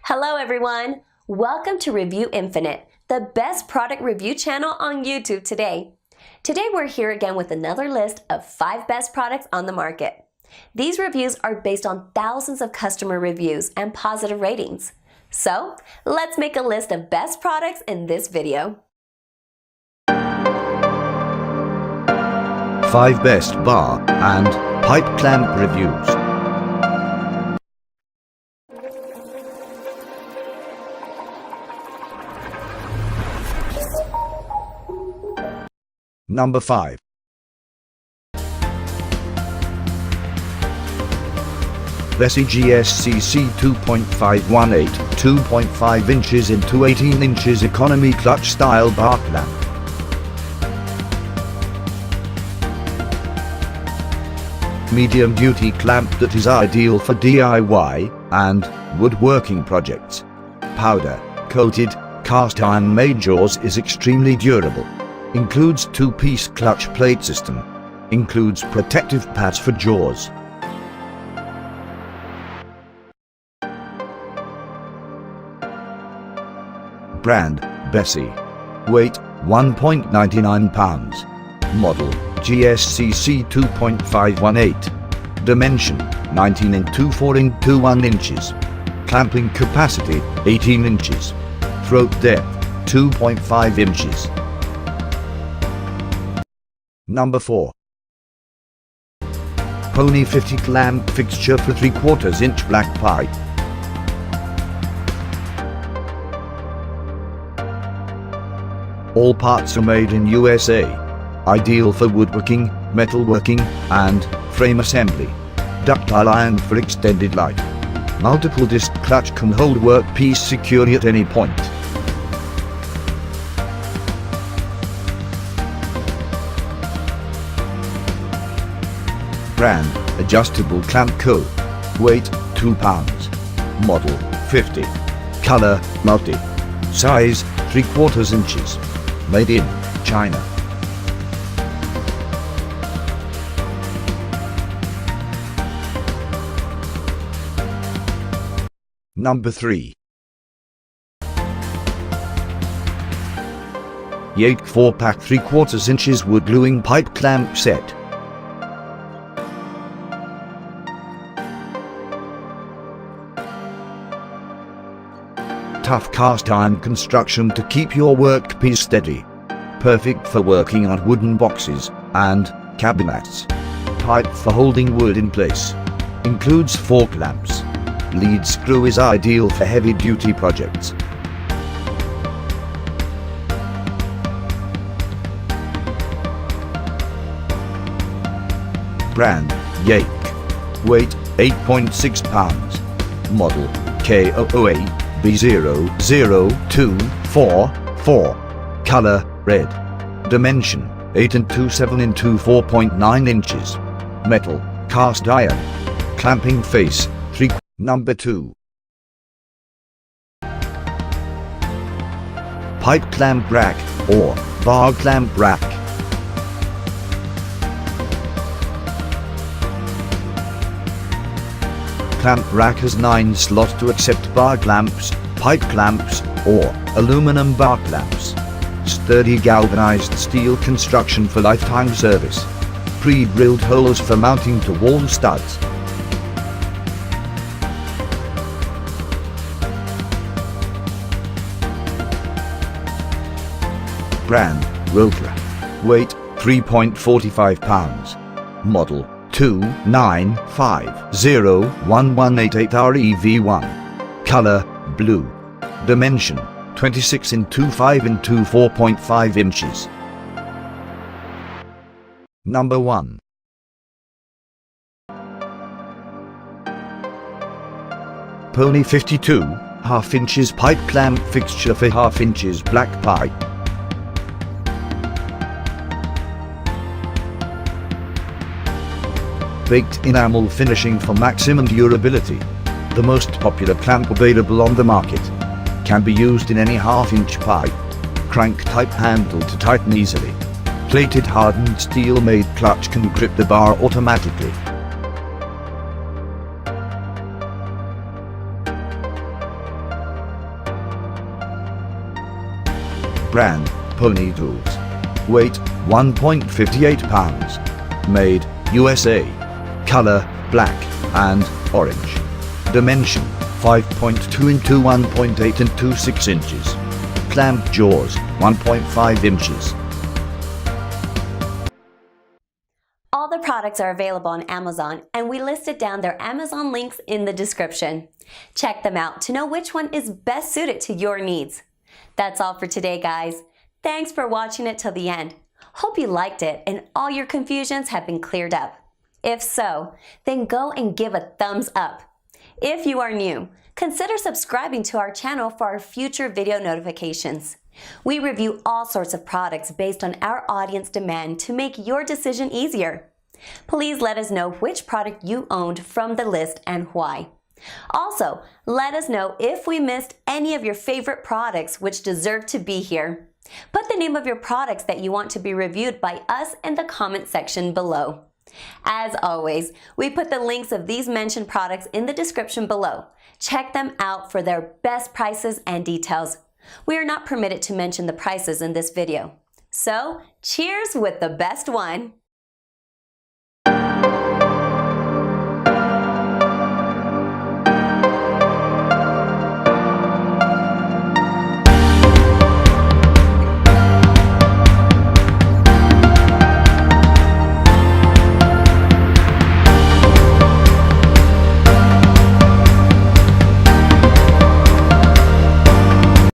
Hello everyone! Welcome to Review Infinite, the best product review channel on YouTube today. Today we're here again with another list of 5 best products on the market. These reviews are based on thousands of customer reviews and positive ratings. So, let's make a list of best products in this video. 5 best bar and pipe clamp reviews. Number 5. Bessey GSCC 2.518, 2.5 inches into 18 inches economy clutch style bar clamp. Medium duty clamp that is ideal for DIY and woodworking projects. Powder coated cast iron made jaws is extremely durable. Includes 2-piece clutch plate system. Includes protective pads for jaws. Brand Bessey. Weight 1.99 pounds. Model GSCC 2.518. Dimension 19 into 4 into 1 inches. Clamping capacity 18 inches. Throat depth 2.5 inches. Number 4. Pony 50 clamp fixture for 3/4 inch black pipe. All parts are made in USA. Ideal for woodworking, metalworking, and frame assembly. Ductile iron for extended life. Multiple disc clutch can hold workpiece securely at any point. Brand adjustable clamp co. Weight 2 pounds. Model 50. Color multi. Size 3/4 inches. Made in China. Number 3. Yake 4-pack 3/4 inches wood gluing pipe clamp set. Tough cast iron construction to keep your workpiece steady. Perfect for working on wooden boxes and cabinets. Pipe for holding wood in place. Includes 4 clamps. Lead screw is ideal for heavy duty projects. Brand Yake. Weight 8.6 pounds. Model K008 B00244. Color red. Dimension 8 into 7 into 4.9 inches. Metal cast iron. Clamping face 3. Number 2. Pipe clamp rack or bar clamp rack. Clamp rack has 9 slots to accept bar clamps, pipe clamps, or aluminum bar clamps. Sturdy galvanized steel construction for lifetime service. Pre-drilled holes for mounting to wall studs. Brand Rotra. Weight 3.45 pounds. Model 2950118REV1. Color blue. Dimension 26 into 5 into 4.5 inches. Number 1. Pony 52 1/2 inches pipe clamp fixture for 1/2 inches black pipe. Baked enamel finishing for maximum durability. The most popular clamp available on the market. Can be used in any 1/2 inch pipe. Crank type handle to tighten easily. Plated hardened steel made clutch can grip the bar automatically. Brand, Pony Tools. Weight, 1.58 pounds. Made, USA. Color, black and orange. Dimension, 5.2 into 1.8 and 2.6 inches. Clamp jaws, 1.5 inches. All the products are available on Amazon, and we listed down their Amazon links in the description. Check them out to know which one is best suited to your needs. That's all for today, guys. Thanks for watching it till the end. Hope you liked it and all your confusions have been cleared up. If so, then go and give a thumbs up. If you are new, consider subscribing to our channel for our future video notifications. We review all sorts of products based on our audience demand to make your decision easier. Please let us know which product you owned from the list and why. Also, let us know if we missed any of your favorite products which deserve to be here. Put the name of your products that you want to be reviewed by us in the comment section below. As always, we put the links of these mentioned products in the description below. Check them out for their best prices and details. We are not permitted to mention the prices in this video. So, cheers with the best one!